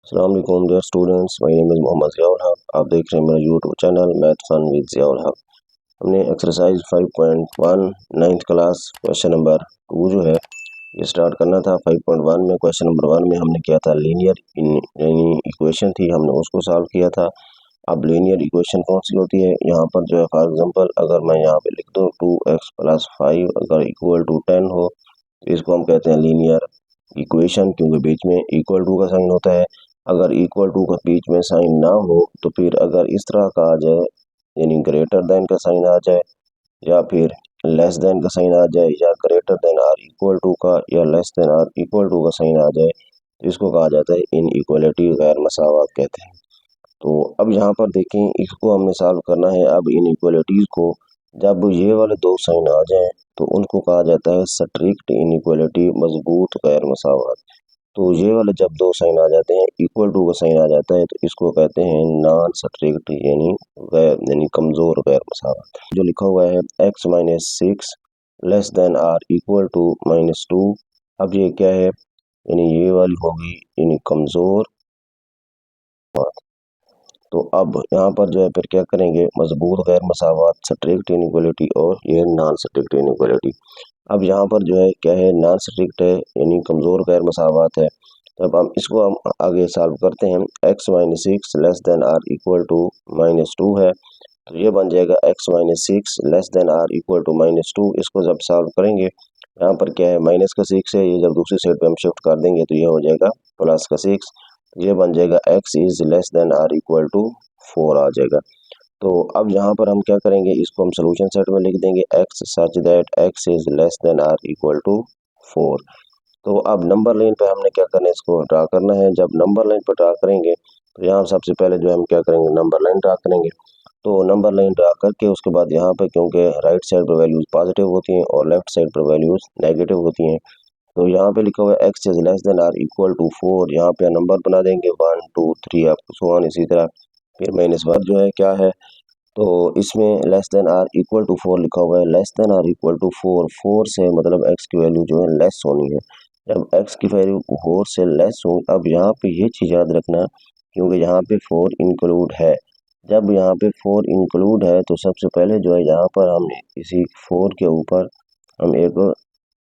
अस्सलाम वालेकुम dear students, my name is Mohammad Ziaul Haq. आप देख रहे हैं मेरा YouTube channel Math Fun with Ziaul Haq. हमने exercise 5.1 ninth class question number 2 जो है ये स्टार्ट करना था। 5.1 में क्वेश्चन नंबर 1 में हमने किया था लीनियर यानी इक्वेशन थी, हमने उसको सॉल्व किया था। अब लीनियर इक्वेशन कौन सी होती है, यहाँ पर जो है फॉर एग्जांपल अगर मैं यहाँ पे लिख दूँ 2x + 5 अगर इक्वल टू 10 हो तो इसको हम कहते हैं लीनियर इक्वेशन, क्योंकि बीच में इक्वल टू का साइन होता है। अगर इक्वल टू का बीच में साइन ना हो तो फिर अगर इस तरह का आ जाए यानी ग्रेटर देन का साइन आ जाए या फिर लेस देन का साइन आ जाए या greater than or equal to का या less than or equal to का साइन आ जाए तो इसको कहा जाता है इनइक्वालिटी, गैर मसावत कहते हैं। तो अब यहाँ पर देखें, इसको हमने सॉल्व करना है। अब इनइक्वालिटीज को जब ये वाले दो साइन आ जाएं तो उनको कहा जाता है स्ट्रिक्ट इनइक्वालिटी, मजबूत गैर मसावत। तो ये वाले जब दो साइन आ जाते हैं, इक्वल टू का साइन आ जाता है तो इसको कहते हैं नॉन स्ट्रिक्ट यानी कमजोर गैर मसावत। जो लिखा हुआ है x-6 less than or equal to -2, अब ये क्या है, यानी ये वाली होगी यानी कमजोर। तो अब यहाँ पर जो है फिर क्या करेंगे, मजबूत गैर मसावत, स्ट्रिक्ट इनइक्वालिटी और ये नॉन स्ट्रिक्ट इनइक्वालिटी। अब यहाँ पर जो है क्या है, नॉन स्ट्रिक्ट है यानी कमज़ोर गैर मसावत है। तो अब हम इसको हम आगे सॉल्व करते हैं। x-6 less than or equal to -2 है, तो ये बन जाएगा x-6 less than or equal to -2। इसको जब सॉल्व करेंगे, यहाँ पर क्या है माइनस का 6 है, ये जब दूसरी साइड पे हम शिफ्ट कर देंगे तो ये हो जाएगा प्लस का 6। ये बन जाएगा x is less than or equal to 4 आ जाएगा। तो अब यहाँ पर हम क्या करेंगे, इसको हम सोल्यूशन सेट में लिख देंगे x such that x is less than or equal to 4। तो अब नंबर लाइन पे हमने क्या करना है, इसको ड्रा करना है। जब नंबर लाइन पर ड्रा करेंगे तो यहाँ सबसे पहले जो हम क्या करेंगे, नंबर लाइन ड्रा करेंगे। तो नंबर लाइन ड्रा करके उसके बाद यहाँ पे क्योंकि राइट साइड पर वैल्यूज पॉजिटिव होती हैं और लेफ्ट साइड पर वैल्यूज नेगेटिव होती हैं, तो यहाँ पे लिखा हुआ है x is less than or equal to 4। यहाँ पे नंबर बना देंगे 1 2 3 अप सो ऑन, इसी तरह फिर -1 जो है क्या है, तो इसमें less than or equal to 4 लिखा हुआ है। Less than or equal to 4 से मतलब x की वैल्यू जो है लेस होनी है। जब x की वैल्यू 4 से लेस हो, अब यहाँ पे ये चीज़ याद रखना क्योंकि यहाँ पे 4 इंक्लूड है। जब यहाँ पे 4 इंक्लूड है तो सबसे पहले जो है यहाँ पर हमने इसी 4 के ऊपर हम एक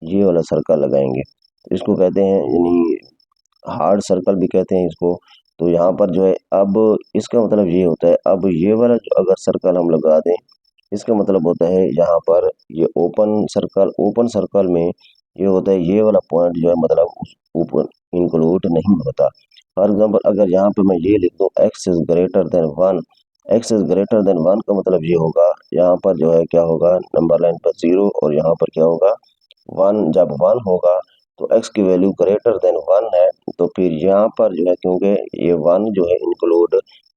ये वाला सर्कल लगाएंगे, इसको कहते हैं यानी हार्ड सर्कल भी कहते हैं इसको। तो यहाँ पर जो है अब इसका मतलब ये होता है, अब ये वाला जो अगर सर्कल हम लगा दें इसका मतलब होता है यहाँ पर ये ओपन सर्कल में ये होता है ये वाला पॉइंट जो है मतलब उस ऊपर इंक्लूड नहीं होता। फॉर एग्जांपल अगर यहाँ पे मैं ये लिख दूँ x is greater then 1, x is greater then 1 का मतलब ये होगा यहाँ पर जो है क्या होगा, नंबर लाइन पर 0 और यहाँ पर क्या होगा 1। जब 1 होगा तो x की वैल्यू ग्रेटर देन 1 है, तो फिर यहाँ पर जो है क्योंकि ये 1 जो है इंक्लूड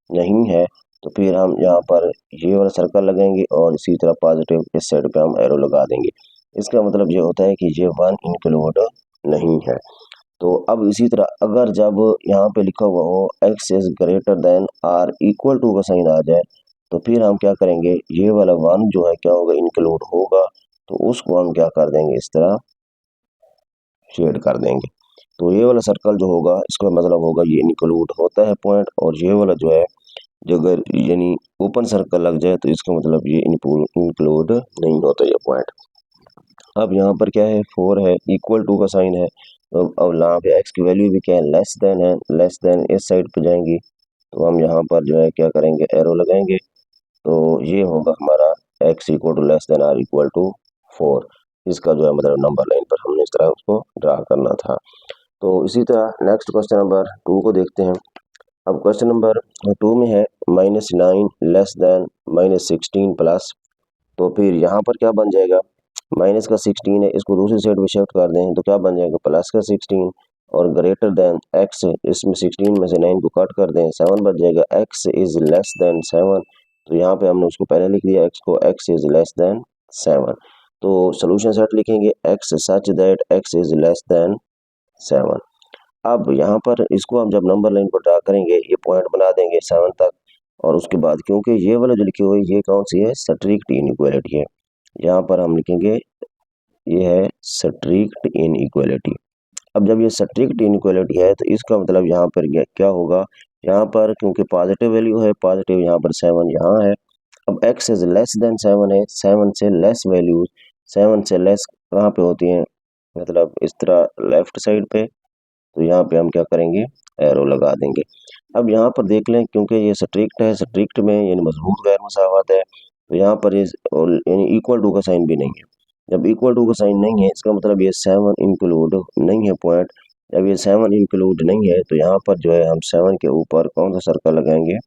नहीं है तो फिर हम यहाँ पर ये वाला सर्कल लगाएंगे और इसी तरह पॉजिटिव इस साइड पे हम एरो लगा देंगे। इसका मतलब ये होता है कि ये 1 इंक्लूड नहीं है। तो अब इसी तरह अगर जब यहाँ पे लिखा हुआ हो x is greater than or equal to का साइन आ जाए तो फिर हम क्या करेंगे, ये वाला 1 जो है क्या होगा इंक्लूड होगा, तो उसको हम क्या कर देंगे इस तरह शेड कर देंगे। तो ये वाला सर्कल जो होगा इसका मतलब होगा ये इंक्लूड होता है पॉइंट, और ये वाला जो है जो अगर यानी ओपन सर्कल लग जाए तो इसका मतलब ये इंक्लूड नहीं होता ये पॉइंट। अब यहाँ पर क्या है 4 है, इक्वल टू का साइन है, तो अब यहाँ पे x की वैल्यू भी क्या है लेस देन है, लेस देन इस साइड पे जाएंगी तो हम यहाँ पर जो है क्या करेंगे एरो लगाएंगे। तो ये होगा हमारा x equal to less than or equal to 4। इसका जो है मतलब नंबर लाइन पर हमने इस तरह उसको ड्रा करना था। तो इसी तरह नेक्स्ट क्वेश्चन नंबर 2 को देखते हैं। अब क्वेश्चन नंबर 2 में है -9 लेस देन -16 प्लस, तो फिर यहाँ पर क्या बन जाएगा, माइनस का 16 है, इसको दूसरी साइड पे शिफ्ट कर दें तो क्या बन जाएगा प्लस का 16 और ग्रेटर देन x, इसमें 16 में से 9 को कट कर दें 7 बच जाएगा। x इज लेस देन 7, तो यहाँ पे हमने उसको पहले लिख दिया x को, x इज लेस देन 7। तो सोल्यूशन सेट लिखेंगे x such that x is less then 7। अब यहाँ पर इसको हम जब नंबर लाइन पर ड्रा करेंगे ये पॉइंट बना देंगे 7 तक, और उसके बाद क्योंकि ये वाला जो लिखे हुए ये कौन सी है, स्ट्रिक्ट इनइक्वालिटी है, यहाँ पर हम लिखेंगे ये है स्ट्रिक्ट इनइक्वालिटी। अब जब ये स्ट्रिक्ट इनइक्वालिटी है तो इसका मतलब यहाँ पर क्या होगा, यहाँ पर क्योंकि पॉजिटिव वैल्यू है, पॉजिटिव यहाँ पर 7 यहाँ है। अब x इज लेस देन 7 है, 7 से लेस वैल्यूज 7 से लेस कहाँ पे होती हैं, मतलब इस तरह लेफ्ट साइड पे, तो यहाँ पे हम क्या करेंगे, एरो लगा देंगे। अब यहाँ पर देख लें क्योंकि ये स्ट्रिक्ट है, स्ट्रिक्ट में यानी मजबूत गैर मसावत है, तो यहाँ पर इस यानी इक्वल टू का साइन भी नहीं है। जब इक्वल टू का साइन नहीं है इसका मतलब ये 7 इंक्लूड नहीं है पॉइंट। जब ये 7 इंक्लूड नहीं है तो यहाँ पर जो है हम 7 के ऊपर कौन सा सर्कल लगाएंगे,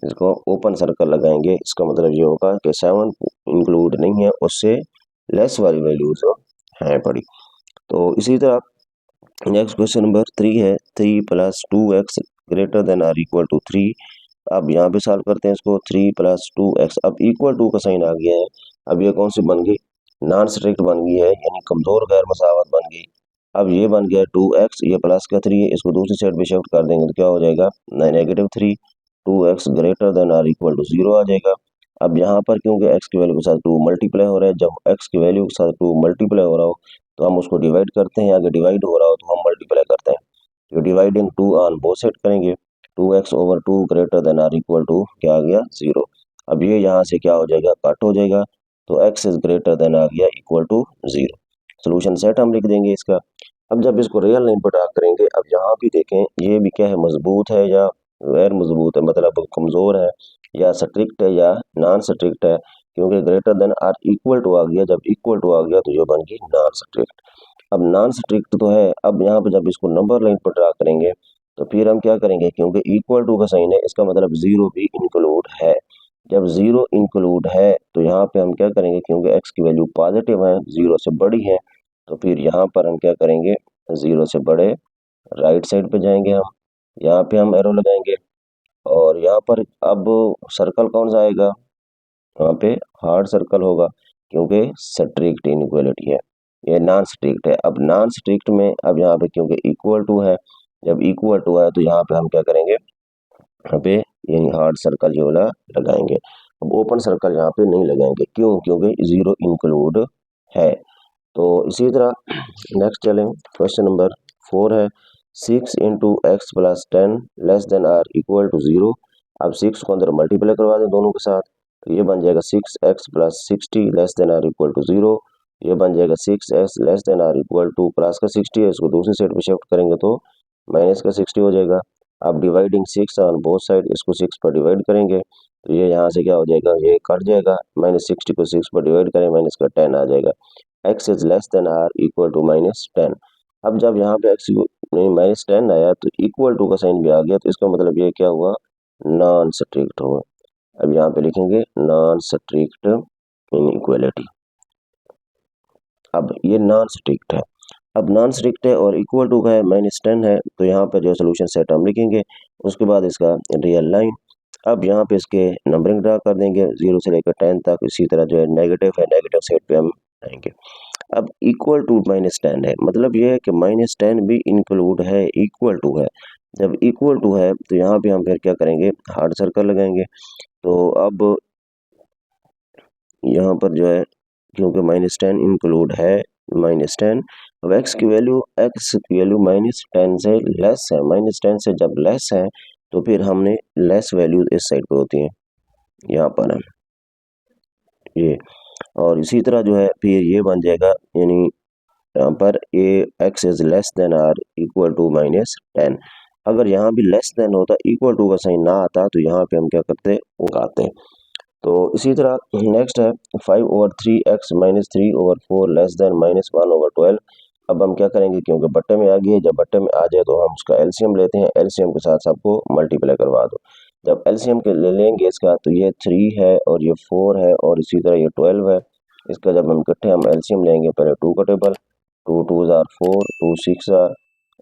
इसको ओपन सर्कल लगाएंगे। इसका मतलब ये होगा कि 7 इंक्लूड नहीं है, उससे लेस वाली वैल्यूज हैं पड़ी। तो इसी तरह नेक्स्ट क्वेश्चन नंबर 3 है, 3 plus 2x greater than or equal to 3। अब यहाँ पे सॉल्व करते हैं इसको, 3 प्लस 2x, अब इक्वल टू का साइन आ गया है। अब ये कौन सी बन गई, नॉन स्ट्रिक्ट बन गई है, यानी कमजोर गैर मसावत बन गई। अब ये बन गया 2x, ये प्लस का 3 है, इसको दूसरी साइड पे शिफ्ट कर देंगे तो क्या हो जाएगा, -3, 2x greater than or equal to 0 आ जाएगा। अब यहाँ पर क्योंकि x की वैल्यू के साथ 2 मल्टीप्लाई हो रहा है, जब x की वैल्यू के साथ 2 मल्टीप्लाई हो रहा हो तो हम उसको डिवाइड करते हैं, अगर डिवाइड हो रहा हो तो हम मल्टीप्लाई करते हैं। तो डिवाइडिंग 2 ऑन बोथ साइड करेंगे, 2x/2 greater than or equal to क्या आ गया 0। अब ये यहाँ से क्या हो जाएगा, कट हो जाएगा, तो x इज ग्रेटर देन आ गया इक्वल टू 0। सोल्यूशन सेट हम लिख देंगे इसका। अब जब इसको रियल लाइन पर ड्रा करेंगे, अब यहाँ भी देखें ये भी क्या है, मजबूत है या गैर मजबूत है, मतलब कमजोर है या स्ट्रिक्ट है या नॉन स्ट्रिक्ट है, क्योंकि greater than or equal to आ गया, जब इक्वल टू आ गया तो ये बन गई नॉन स्ट्रिक्ट। अब नॉन स्ट्रिक्ट तो है, अब यहाँ पे जब इसको नंबर लाइन पर ड्रा करेंगे तो फिर हम क्या करेंगे, क्योंकि इक्वल टू का साइन है इसका मतलब 0 भी इंक्लूड है। जब 0 इंक्लूड है तो यहाँ पे हम क्या करेंगे, क्योंकि x की वैल्यू पॉजिटिव है, 0 से बड़ी है, तो फिर यहाँ पर हम क्या करेंगे, 0 से बड़े राइट साइड पे जाएंगे, हम यहाँ पे हम एरो लगाएंगे और यहाँ पर अब सर्कल कौन सा आएगा, वहाँ पे हार्ड सर्कल होगा, क्योंकि स्ट्रिक्ट इनइक्वालिटी है, ये नॉन स्ट्रिक्ट है। अब नॉन स्ट्रिक्ट में अब यहाँ पे क्योंकि इक्वल टू है, जब इक्वल टू है तो यहाँ पे हम क्या करेंगे, यहाँ पे यानी हार्ड सर्कल जो वाला लगाएंगे। अब ओपन सर्कल यहाँ पे नहीं लगाएंगे, क्यों, क्योंकि 0 इंक्लूड है। तो इसी तरह नेक्स्ट चलें, क्वेश्चन नंबर 4 है, 6 into x plus 10 less than or equal to 0। अब 6 को अंदर मल्टीप्लाई करवा दें दोनों के साथ, तो ये बन जाएगा 6x plus 60 less than or equal to 0। ये बन जाएगा 6x less than or equal to, plus का 60 है, इसको दूसरी साइड पे शिफ्ट करेंगे तो माइनस का 60 हो जाएगा। अब डिवाइडिंग 6 ऑन बोथ साइड, इसको 6 पर डिवाइड करेंगे तो ये यहाँ से क्या हो जाएगा, ये कट जाएगा, -60 को 6 पर डिवाइड करें माइनस का 10 आ जाएगा। x is less than or equal to -10। अब जब यहाँ पे x -10 आया तो इक्वल टू का साइन भी आ गया, तो इसका मतलब ये क्या हुआ, नॉन स्ट्रिक्ट हुआ। अब यहाँ पे लिखेंगे नॉन स्ट्रिक्ट इनइक्वालिटी। अब ये नॉन स्ट्रिक्ट है, अब नॉन स्ट्रिक्ट है और इक्वल टू का है -10 है, तो यहाँ पर जो सोल्यूशन सेट हम लिखेंगे, उसके बाद इसका रियल लाइन। अब यहाँ पे इसके नंबरिंग ड्रा कर देंगे 0 से लेकर 10 तक, इसी तरह जो है नेगेटिव है, नेगेटिव साइड पे हम आएंगे। अब इक्वल टू -10 है, मतलब ये है कि -10 भी इंक्लूड है, इक्वल टू है। जब इक्वल टू है तो यहाँ पे हम फिर क्या करेंगे, हार्ड सर्कल लगाएंगे। तो अब यहाँ पर जो है क्योंकि -10 इंक्लूड है, -10, अब x की वैल्यू -10 से लेस है, -10 से जब लेस है तो फिर हमने लेस वैल्यू इस साइड पे होती है, यहाँ पर है ये। और इसी तरह जो है फिर ये बन जाएगा, यानी यहाँ पर ए x is less than or equal to -10। अगर यहाँ भी लेस देन होता, इक्वल टू का साइन ना आता, तो यहाँ पे हम क्या करते, उगाते हैं। तो इसी तरह नेक्स्ट है 5/3x -3/4 लेस देन -1/12। अब हम क्या करेंगे, क्योंकि बट्टे में आ गई है, जब बट्टे में आ जाए तो हम उसका एलसीएम लेते हैं, एलसीएम के साथ सबको मल्टीप्लाई करवा दो। जब एलसीएम के ले लेंगे इसका, तो ये 3 है और ये 4 है और इसी तरह ये 12 है। इसका जब हम इकट्ठे हम एलसीएम लेंगे, पहले 2 का टेबल, 2 2 जार 4, 2 6 जार,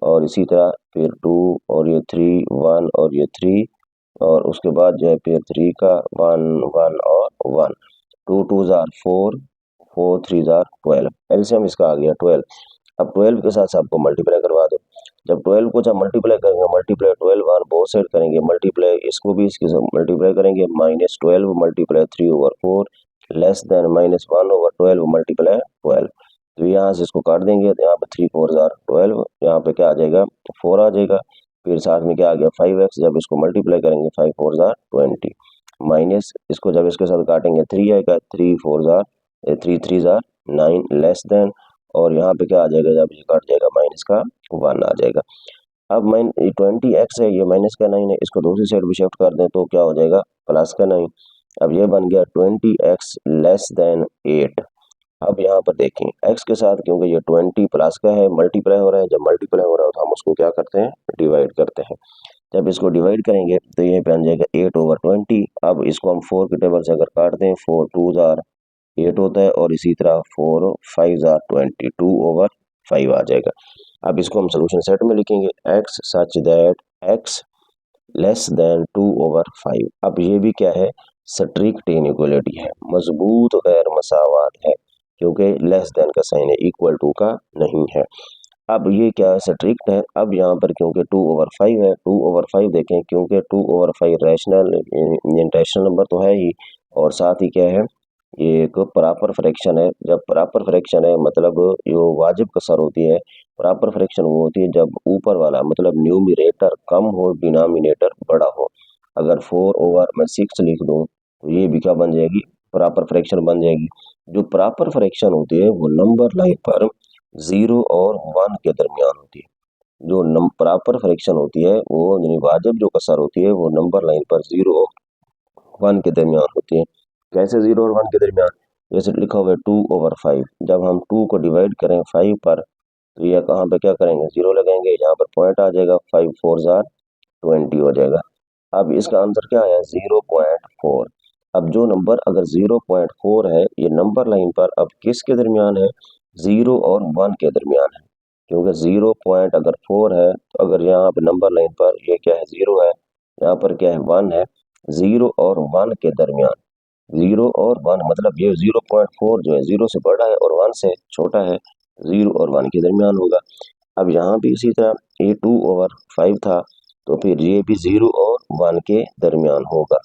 और इसी तरह फिर 2 और ये 3 1 और ये 3, और उसके बाद जो है फिर 3 का 1 1 और 1, 2 2 जार 4, 4 3 जार 12, एलसीएम इसका आ गया 12। अब 12 के साथ आपको मल्टीप्लाई करवा दो। जब 12 को जब मल्टीप्लाई करेंगे, मल्टीप्लाई 12 ऑन बोथ साइड करेंगे, मल्टीप्लाई इसको भी इसके साथ मल्टीप्लाई करेंगे, -12 मल्टीप्लाई 3/4 लेस देन -1/12 मल्टीप्लाई 12। तो यहाँ से इसको काट देंगे तो यहाँ पे 3 4 जार 12, यहाँ पे क्या आ जाएगा 4 आ जाएगा। फिर साथ में क्या आ गया 5x, जब इसको मल्टीप्लाई करेंगे 5 4 जार 20 माइनस इसको जब इसके साथ काटेंगे 3 आएगा 3 4 जार 3 3 जार 9 लेस देन, और यहाँ पे क्या आ जाएगा जब ये कट जाएगा माइनस का 1 आ जाएगा। अब 20x है, ये माइनस का 9 है, इसको दूसरी साइड भी शिफ्ट कर दें तो क्या हो जाएगा प्लस का 9। अब ये बन गया 20x लेस देन 8। अब यहाँ पर देखें x के साथ क्योंकि ये 20 प्लस का है मल्टीप्लाई हो रहा है, जब मल्टीप्लाई हो रहा है तो हम उसको क्या करते हैं डिवाइड करते हैं। जब इसको डिवाइड करेंगे तो ये बन जाएगा 8/20। अब इसको हम 4 के टेबल से अगर काट दें 4 2 जार 8 होता है, और इसी तरह 4 5 जार 20 2/5 आ जाएगा। अब इसको हम सोल्यूशन सेट में लिखेंगे x such that x less than 2/5। अब ये भी क्या है स्ट्रिक्ट इनइक्वालिटी है, मजबूत गैर मसावात है, क्योंकि लेस देन का साइन है, इक्वल टू का नहीं है। अब ये क्या है स्ट्रिक्ट है। अब यहाँ पर क्योंकि 2/5 है, 2/5 देखें क्योंकि 2/5 रैशनल इंटरेशनल नंबर तो है ही, और साथ ही क्या है ये एक प्रॉपर फ्रैक्शन है। जब प्रॉपर फ्रैक्शन है मतलब जो वाजिब कसर होती है, प्रॉपर फ्रैक्शन वो होती है जब ऊपर वाला मतलब न्यूमरेटर कम हो डिनोमिनेटर बड़ा हो। अगर 4/6 लिख दूं तो ये भी क्या बन जाएगी प्रॉपर फ्रैक्शन बन जाएगी। जो प्रॉपर फ्रैक्शन होती है वो नंबर लाइन पर 0 और 1 के दरमियान होती है। जो प्रॉपर फ्रैक्शन होती है वो यानी वाजिब जो कसर होती है वो नंबर लाइन पर 0 और 1 के दरमियान होती है। कैसे 0 और 1 के दरमियान, जैसे लिखा हुआ है 2/5, जब हम 2 को डिवाइड करें 5 पर तो यह कहाँ पे क्या करेंगे 0 लगाएंगे, यहाँ पर पॉइंट आ जाएगा 5 4 जार 20 हो जाएगा। अब इसका आंसर क्या है 0.4। अब जो नंबर अगर 0.4 है ये नंबर लाइन पर अब किसके दरमियान है 0 और 1 के दरमियान है, क्योंकि 0.4 है तो अगर यहाँ पे नंबर लाइन पर ये क्या है 0 है, यहाँ पर क्या है 1 है, 0 और 1 के दरमियान 0 और 1 मतलब ये 0.4 जो है 0 से बड़ा है और 1 से छोटा है, 0 और 1 के दरमियान होगा। अब यहाँ भी इसी तरह ये 2/5 था तो फिर ये भी 0 और 1 के दरमियान होगा।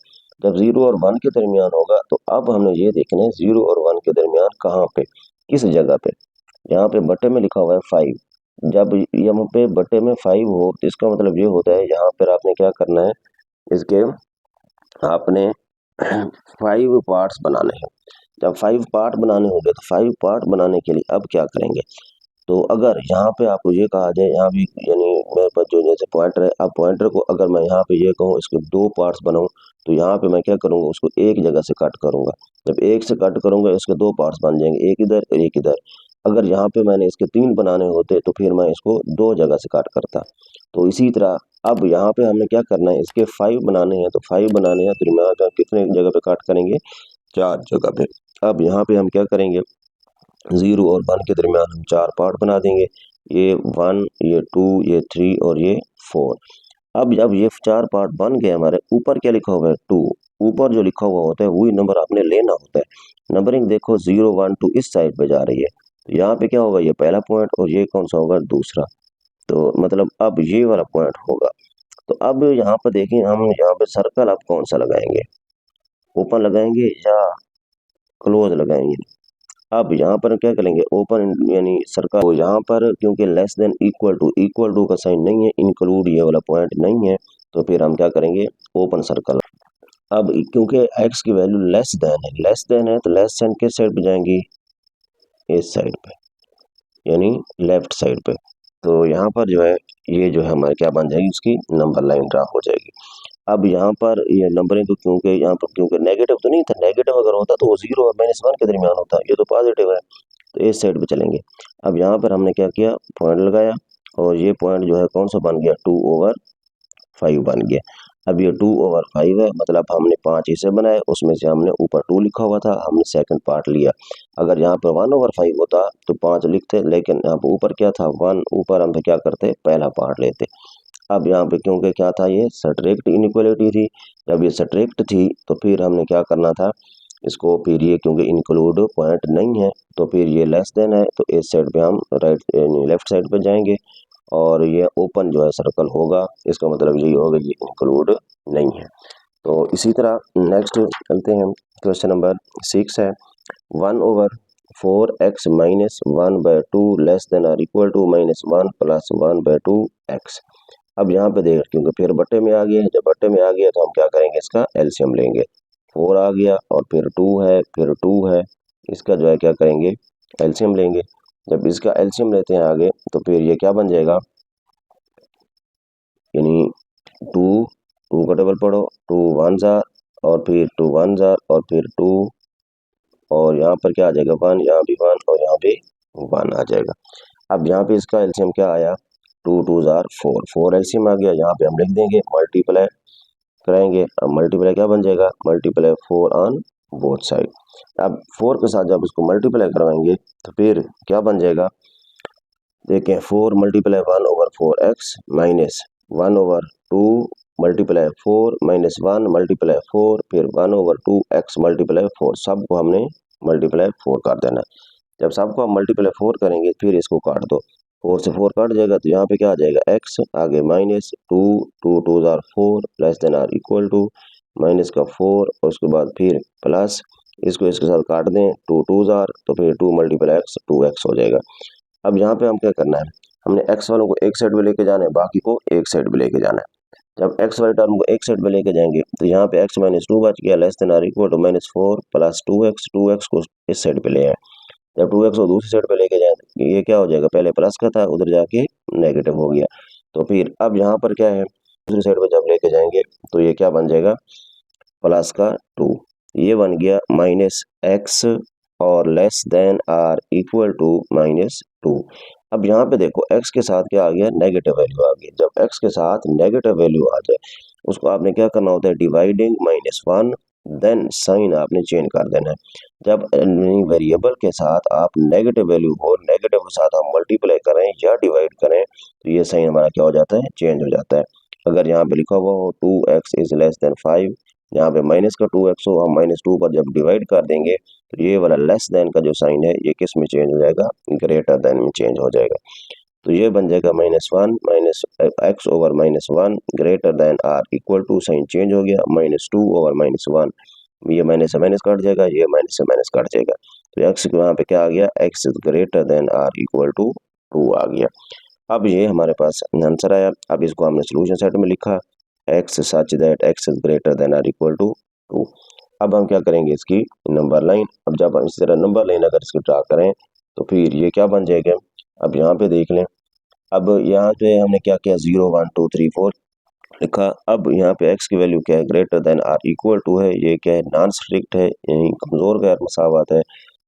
जब 0 और 1 के दरमियान होगा तो अब हमने ये देखना है 0 और 1 के दरमियान कहाँ पे किस जगह पे। यहाँ पे बटे में लिखा हुआ है 5, जब यहाँ पे बटे में 5 हो तो इसका मतलब ये होता है यहाँ पर आपने क्या करना है इसके आपने 5 पार्ट्स बनाने हैं। जब 5 पार्ट बनाने होंगे तो 5 पार्ट बनाने के लिए अब क्या करेंगे, तो अगर यहाँ पे आपको ये कहा जाए यहाँ भी यानी मेरे पास जो जैसे पॉइंटर है, अब पॉइंटर को अगर मैं यहाँ पे ये कहूँ इसके 2 पार्ट्स बनाऊँ तो यहाँ पे मैं क्या करूँगा उसको एक जगह से कट करूँगा। जब एक से कट करूँगा इसके 2 पार्ट्स बन जाएंगे, एक इधर और एक इधर। अगर यहाँ पे मैंने इसके 3 बनाने होते तो फिर मैं इसको 2 जगह से कट करता। तो इसी तरह अब यहाँ पे हमने क्या करना है इसके 5 बनाने हैं, तो 5 बनाने हैं तो मैं कितने जगह पे कट करेंगे 4 जगह पे। अब यहाँ पे हम क्या करेंगे 0 और 1 के दरमियान हम 4 पार्ट बना देंगे, ये 1 ये 2 ये 3 और ये 4। अब जब ये 4 पार्ट बन गए हमारे, ऊपर क्या लिखा हुआ है 2, ऊपर जो लिखा हुआ होता है वही नंबर आपने लेना होता है। नंबरिंग देखो 0 1 2 इस साइड पे जा रही है, तो यहाँ पे क्या होगा ये पहला पॉइंट और ये कौन सा होगा दूसरा, तो मतलब अब ये वाला पॉइंट होगा। तो अब यहाँ पर देखिए हम यहाँ पे सर्कल अब कौन सा लगाएंगे, ओपन लगाएंगे या क्लोज लगाएंगे। अब यहाँ पर क्या करेंगे ओपन यानी सर्कल, तो यहाँ पर क्योंकि लेस देन इक्वल टू का साइन नहीं है, इंक्लूड ये वाला पॉइंट नहीं है, तो फिर हम क्या करेंगे ओपन सर्कल। अब क्योंकि x की वैल्यू लेस देन है तो लेस साइन किस साइड पे जाएंगी इस साइड पे यानी लेफ्ट साइड पे। तो यहाँ पर जो है ये जो है हमारे क्या बन जाएगी उसकी नंबर लाइन ड्रा हो जाएगी। अब यहाँ पर ये नंबरिंग तो क्योंकि यहाँ पर क्योंकि नेगेटिव तो नहीं था, नेगेटिव अगर होता तो वो 0 और -1 के दरमियान होता, ये तो पॉजिटिव है तो इस साइड पे चलेंगे। अब यहाँ पर हमने क्या किया पॉइंट लगाया और ये पॉइंट जो है कौन सा बन गया 2/5 बन गया। अब ये 2/5 है मतलब हमने 5 हिस्से बनाए, उसमें से हमने ऊपर 2 लिखा हुआ था हमने सेकंड पार्ट लिया। अगर यहाँ पर 1/5 होता तो 5 लिखते, लेकिन यहाँ पर ऊपर क्या था 1, ऊपर हम क्या करते पहला पार्ट लेते। अब यहाँ पे क्योंकि क्या था ये स्ट्रिक्ट इनइक्वालिटी थी, जब ये स्ट्रिक्ट थी तो फिर हमने क्या करना था इसको, फिर ये क्योंकि इंक्लूड पॉइंट नहीं है तो फिर ये लेस देन है तो इस साइड पे हम राइट लेफ्ट साइड पे जाएंगे और ये ओपन जो है सर्कल होगा, इसका मतलब यही होगा ये इंक्लूड नहीं है। तो इसी तरह नेक्स्ट चलते हैं, क्वेश्चन नंबर 6 है 1/5 4x माइनस 1/2 लेस देन और इक्वल टू -1 प्लस 1/2 x। अब यहाँ पे देख क्योंकि फिर बट्टे में आ गया है, जब बट्टे में आ गया तो हम क्या करेंगे, इसका एलसीएम लेंगे। 4 आ गया और फिर 2 है, फिर 2 है, इसका जो है क्या करेंगे, एलसीएम लेंगे। जब इसका एलसीएम लेते हैं आगे तो फिर ये क्या बन जाएगा, यानी 2 का डबल पढ़ो, 2 1 जार और फिर 2 1 जार और फिर 2 और यहाँ पर क्या आ जाएगा 1, यहाँ भी 1 और यहाँ भी 1 आ जाएगा। अब यहाँ पे इसका एलसीएम क्या आया, 2 2 जार 4, 4 एलसीएम आ गया। यहाँ पे हम लिख देंगे मल्टीप्लाई कराएंगे। अब मल्टीप्लाई क्या बन जाएगा, मल्टीप्लाई 4 ऑन बोथ साइड। अब 4 के साथ जब इसको मल्टीप्लाई करवाएंगे तो फिर क्या बन जाएगा, देखें 4 multiply 1/4x minus 1/2 multiply 4 minus 1 multiply 4 फिर 1/2x मल्टीप्लाई 4, सबको हमने मल्टीप्लाई 4 कर देना है। जब सबको हम मल्टीप्लाई 4 करेंगे फिर इसको काट दो, 4 से 4 काट जाएगा तो यहाँ पे क्या आ जाएगा x, आगे माइनस 2 2 2 जार 4 less than or equal to minus का 4 और उसके बाद फिर प्लस, इसको इसके साथ काट दें 2 2 जार तो फिर 2 मल्टीप्लाई x 2x हो जाएगा। अब यहाँ पे हम क्या करना है, हमने x वालों को एक साइड में लेके जाना है, बाकी को एक साइड में लेके जाना है। जब x वाले टर्म को एक साइड में लेके जाएंगे तो यहाँ पे x माइनस 2 बच गया less than or equal to -4 plus 2x को इस साइड पे ले आए। जब 2x को दूसरी साइड पे लेके जाए तो ये क्या हो जाएगा, पहले प्लस का था उधर जाके नेगेटिव हो गया। तो फिर अब यहाँ पर क्या है, दूसरी साइड पे जब लेके जाएंगे तो ये क्या बन जाएगा, प्लस का 2, ये बन गया -x और less than or equal to -2। अब यहाँ पे देखो x के साथ क्या आ गया, नेगेटिव वैल्यू आ गई। जब x के साथ नेगेटिव वैल्यू आ जाए उसको आपने क्या करना होता है, डिवाइडिंग -1 देन साइन आपने चेंज कर देना है। जब वेरिएबल के साथ आप नेगेटिव वैल्यू हो, नेगेटिव के साथ हम मल्टीप्लाई करें या डिवाइड करें तो ये साइन हमारा क्या हो जाता है, चेंज हो जाता है। अगर यहाँ पे लिखा हुआ हो 2x इज लेस देन 5, यहाँ पे माइनस का 2x हो, हम -2 पर जब डिवाइड कर देंगे तो ये वाला लेस देन का जो साइन है ये किस में चेंज हो जाएगा, ग्रेटर देन में चेंज हो जाएगा। तो ये बन जाएगा -1 minus x over -1 greater than or equal to, sign change हो गया, -2 ओवर -1, ये माइनस से माइनस कट जाएगा, ये माइनस से माइनस कट जाएगा। तो x वहाँ पे क्या आ गया, x is greater than or equal to 2 आ गया। अब ये हमारे पास आंसर आया। अब इसको हमने सोल्यूशन सेट में लिखा, x such that x is greater than or equal to 2। अब हम क्या करेंगे, इसकी नंबर लाइन, अब जब हम इस तरह नंबर लाइन अगर इसकी ड्रा करें तो फिर ये क्या बन जाएगा, अब यहाँ पे देख लें। अब यहाँ पे हमने क्या किया, 0 1 2 3 4 लिखा। अब यहाँ पे x की वैल्यू क्या है, greater than or equal to है, ये क्या है, नॉन स्ट्रिक्ट है, यानी कमजोर गैर मसावत है।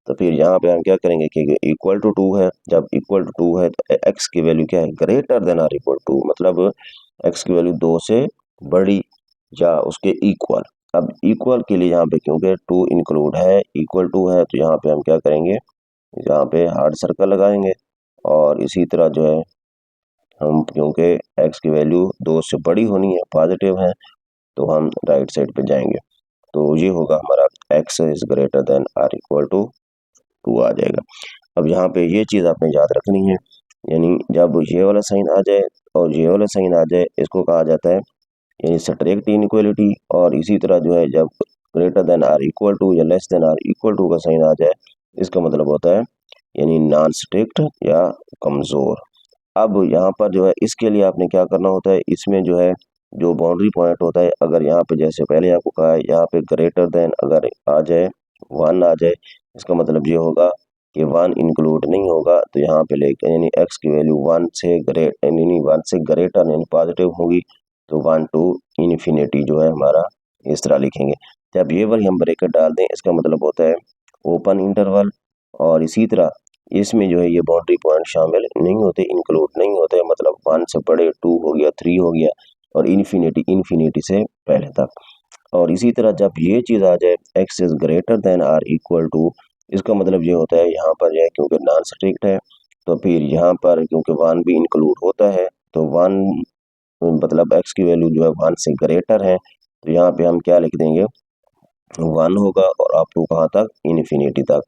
तो फिर यहाँ पे हम क्या करेंगे कि इक्वल टू 2 है, जब इक्वल टू 2 है तो x की वैल्यू क्या है, greater than or equal to, मतलब x की वैल्यू 2 से बड़ी या उसके इक्वल। अब इक्वल के लिए यहाँ पे क्योंकि 2 इंक्लूड है, इक्वल टू है, तो यहाँ पे हम क्या करेंगे, यहाँ पे हार्ड सर्कल लगाएंगे और इसी तरह जो है हम, क्योंकि x की वैल्यू 2 से बड़ी होनी है, पॉजिटिव है, तो हम राइट साइड पे जाएंगे। तो ये होगा हमारा x is greater than or equal to 2 आ जाएगा। अब यहाँ पे ये चीज़ आपने याद रखनी है, यानी जब ये वाला साइन आ जाए और ये वाला साइन आ जाए इसको कहा जाता है यानी सब्ट्रैक्ट इनइक्वालिटी। और इसी तरह जो है जब greater than or equal to या less than or equal to का साइन आ जाए इसका मतलब होता है यानी नॉन स्ट्रिक्ट या कमज़ोर। अब यहाँ पर जो है इसके लिए आपने क्या करना होता है, इसमें जो है जो बाउंड्री पॉइंट होता है, अगर यहाँ पे जैसे पहले आपको कहा है यहाँ पे ग्रेटर देन अगर आ जाए 1 आ जाए, इसका मतलब ये होगा कि 1 इंक्लूड नहीं होगा, तो यहाँ पे लेके यानी x की वैल्यू 1 से ग्रेटर यानी पॉजिटिव होगी, तो 1 टू इन्फिनिटी जो है हमारा इस तरह लिखेंगे। जब ये वाली हम ब्रैकेट डाल दें इसका मतलब होता है ओपन इंटरवल, और इसी तरह इसमें जो है ये बाउंड्री पॉइंट शामिल नहीं होते, इंक्लूड नहीं होते, मतलब 1 से बड़े 2 हो गया, 3 हो गया और इन्फिनिटी से पहले तक। और इसी तरह जब ये चीज़ आ जाए x is greater than or equal to, इसका मतलब ये होता है यहाँ पर जो है क्योंकि नॉन स्ट्रिक्ट है तो फिर यहाँ पर क्योंकि 1 भी इंक्लूड होता है तो 1 मतलब x की वैल्यू जो है 1 से ग्रेटर है, तो यहाँ पे हम क्या लिख देंगे, 1 होगा और अप टू कहाँ तक, इन्फिनिटी तक।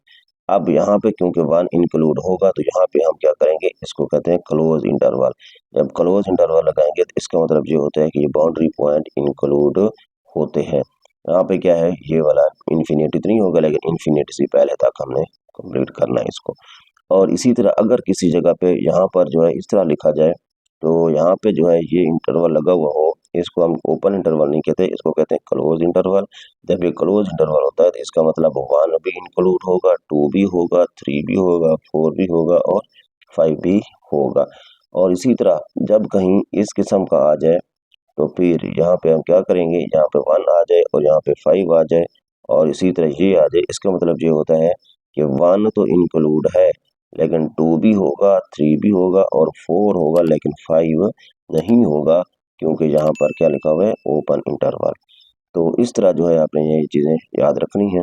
अब यहाँ पे क्योंकि 1 इंक्लूड होगा तो यहाँ पे हम क्या करेंगे, इसको कहते हैं क्लोज इंटरवल। जब क्लोज इंटरवल लगाएंगे तो इसका मतलब ये होता है कि ये बाउंड्री पॉइंट इंक्लूड होते हैं। यहाँ पे क्या है, ये वाला इन्फिनिटी तो नहीं होगा लेकिन इन्फिनिटी से पहले तक हमने कंप्लीट करना है इसको। और इसी तरह अगर किसी जगह पे यहाँ पर जो है इस तरह लिखा जाए तो यहाँ पे जो है ये इंटरवल लगा हुआ हो, इसको हम ओपन इंटरवल नहीं कहते, इसको कहते हैं क्लोज इंटरवल। जब ये क्लोज इंटरवल होता है तो इसका मतलब 1 भी इंक्लूड होगा, 2 भी होगा, 3 भी होगा, 4 भी होगा और 5 भी होगा। और इसी तरह जब कहीं इस किस्म का आ जाए तो फिर यहाँ पे हम क्या करेंगे, यहाँ पे 1 आ जाए और यहाँ पे 5 आ जाए और इसी तरह ये आ जाए, इसका मतलब ये होता है कि 1 तो इंक्लूड है लेकिन 2 भी होगा, 3 भी होगा और 4 होगा लेकिन 5 नहीं होगा, क्योंकि यहाँ पर क्या लिखा हुआ है, ओपन इंटरवल। तो इस तरह जो है आपने ये चीज़ें याद रखनी है।